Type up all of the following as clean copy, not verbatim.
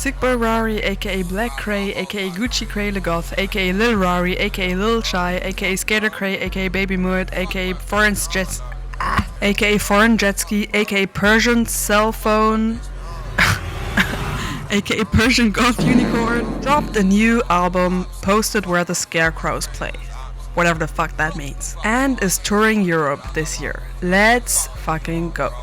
Sick Boy Rari, aka Black Kray, aka Gucci Kray Legoth, aka Lil Rari, aka Lil Shy, aka Skater Kray, aka Baby Muid, aka Foreign Jet Ski, aka Persian Cell Phone, aka Persian Goth Unicorn, dropped a new album posted where the Scarecrows play. Whatever the fuck that means. And is touring Europe this year. Let's fucking go.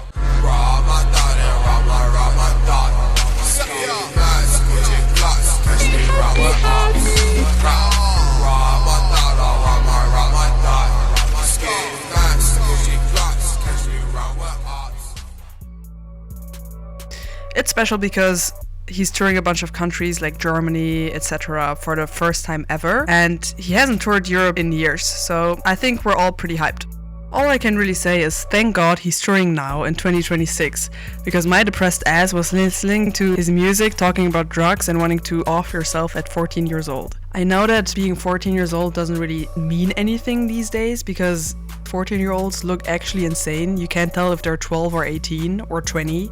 It's special because he's touring a bunch of countries like Germany, etc. for the first time ever, and he hasn't toured Europe in years, so I think we're all pretty hyped. All I can really say is thank God he's touring now in 2026, because my depressed ass was listening to his music talking about drugs and wanting to off yourself at 14 years old. I know that being 14 years old doesn't really mean anything these days, because 14-year-olds look actually insane. You can't tell if they're 12 or 18 or 20.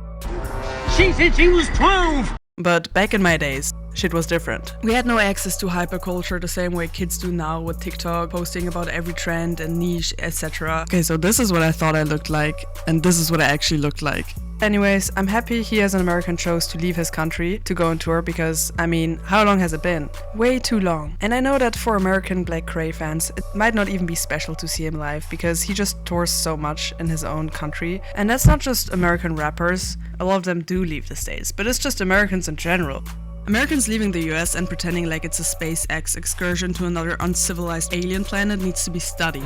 She said she was 12! But back in my days, shit was different. We had no access to hyperculture the same way kids do now with TikTok, posting about every trend and niche, etc. Okay, so this is what I thought I looked like, and this is what I actually looked like. Anyways, I'm happy he as an American chose to leave his country to go on tour because, I mean, how long has it been? Way too long. And I know that for American Black Kray fans, it might not even be special to see him live because he just tours so much in his own country. And that's not just American rappers, a lot of them do leave the States, but it's just Americans in general. Americans leaving the US and pretending like it's a SpaceX excursion to another uncivilized alien planet needs to be studied.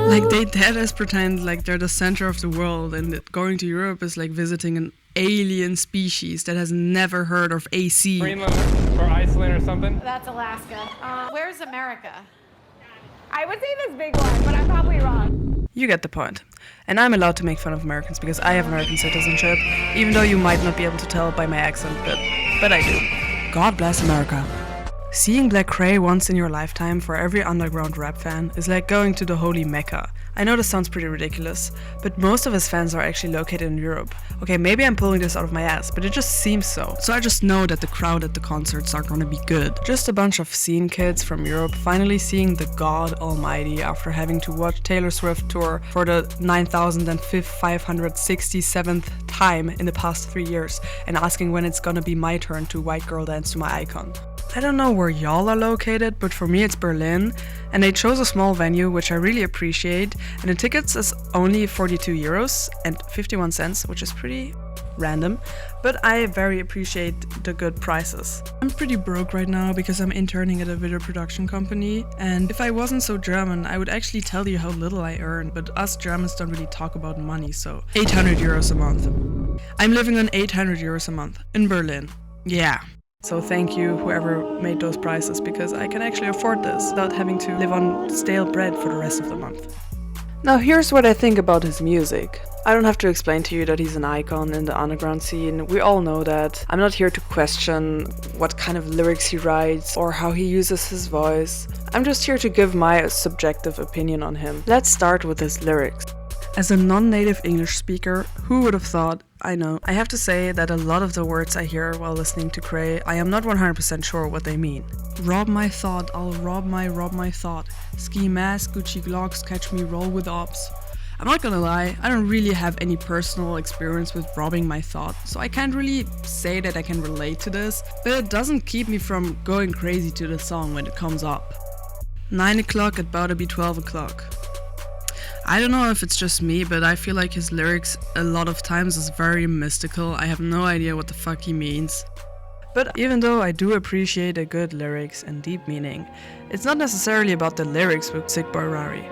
Like they deadass pretend like they're the center of the world and that going to Europe is like visiting an alien species that has never heard of AC. Greenland or Iceland or something? That's Alaska. Where's America? I would say this big one, but I'm probably wrong. You get the point. And I'm allowed to make fun of Americans because I have American citizenship, even though you might not be able to tell by my accent, but I do. God bless America. Seeing Black Kray once in your lifetime for every underground rap fan is like going to the holy Mecca. I know this sounds pretty ridiculous, but most of his fans are actually located in Europe. Okay, maybe I'm pulling this out of my ass, but it just seems so. So I just know that the crowd at the concerts are gonna be good. Just a bunch of scene kids from Europe finally seeing the God Almighty after having to watch Taylor Swift tour for the 9,567th time in the past 3 years and asking when it's gonna be my turn to white girl dance to my icon. I don't know where y'all are located, but for me it's Berlin, and they chose a small venue which I really appreciate, and the tickets is only 42 euros and 51 cents, which is pretty random, but I very appreciate the good prices. I'm pretty broke right now because I'm interning at a video production company, and if I wasn't so German, I would actually tell you how little I earn, but us Germans don't really talk about money, so 800 euros a month. I'm living on 800 euros a month in Berlin. Yeah. So thank you whoever made those prices because I can actually afford this without having to live on stale bread for the rest of the month. Now here's what I think about his music. I don't have to explain to you that he's an icon in the underground scene, we all know that. I'm not here to question what kind of lyrics he writes or how he uses his voice. I'm just here to give my subjective opinion on him. Let's start with his lyrics. As a non-native English speaker, who would have thought? I know. I have to say that a lot of the words I hear while listening to Kray, I am not 100% sure what they mean. Rob my thought, I'll rob my thought. Ski mask, Gucci Glocks, catch me roll with ops. I'm not gonna lie, I don't really have any personal experience with robbing my thought, so I can't really say that I can relate to this, but it doesn't keep me from going crazy to the song when it comes up. 9 o'clock, it better be 12 o'clock. I don't know if it's just me, but I feel like his lyrics a lot of times is very mystical. I have no idea what the fuck he means. But even though I do appreciate a good lyrics and deep meaning, it's not necessarily about the lyrics with Sick Boy Rari.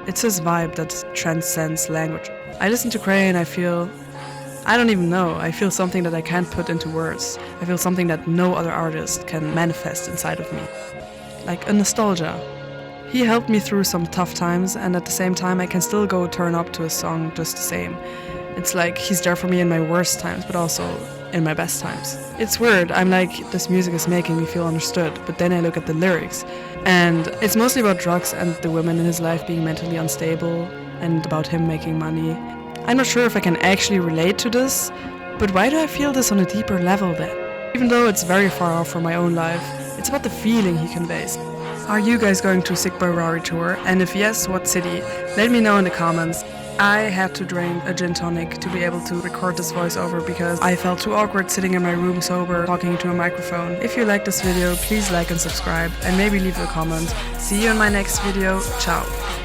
It's his vibe that transcends language. I listen to Kray and I feel something that I can't put into words. I feel something that no other artist can manifest inside of me. Like a nostalgia. He helped me through some tough times, and at the same time I can still go turn up to a song just the same. It's like he's there for me in my worst times, but also in my best times. It's weird, I'm like, this music is making me feel understood, but then I look at the lyrics, and it's mostly about drugs and the women in his life being mentally unstable, and about him making money. I'm not sure if I can actually relate to this, but why do I feel this on a deeper level then? Even though it's very far off from my own life, it's about the feeling he conveys. Are you guys going to Sick Boy Rory tour? And if yes, what city? Let me know in the comments. I had to drink a gin tonic to be able to record this voiceover because I felt too awkward sitting in my room sober talking to a microphone. If you like this video, please like and subscribe and maybe leave a comment. See you in my next video. Ciao.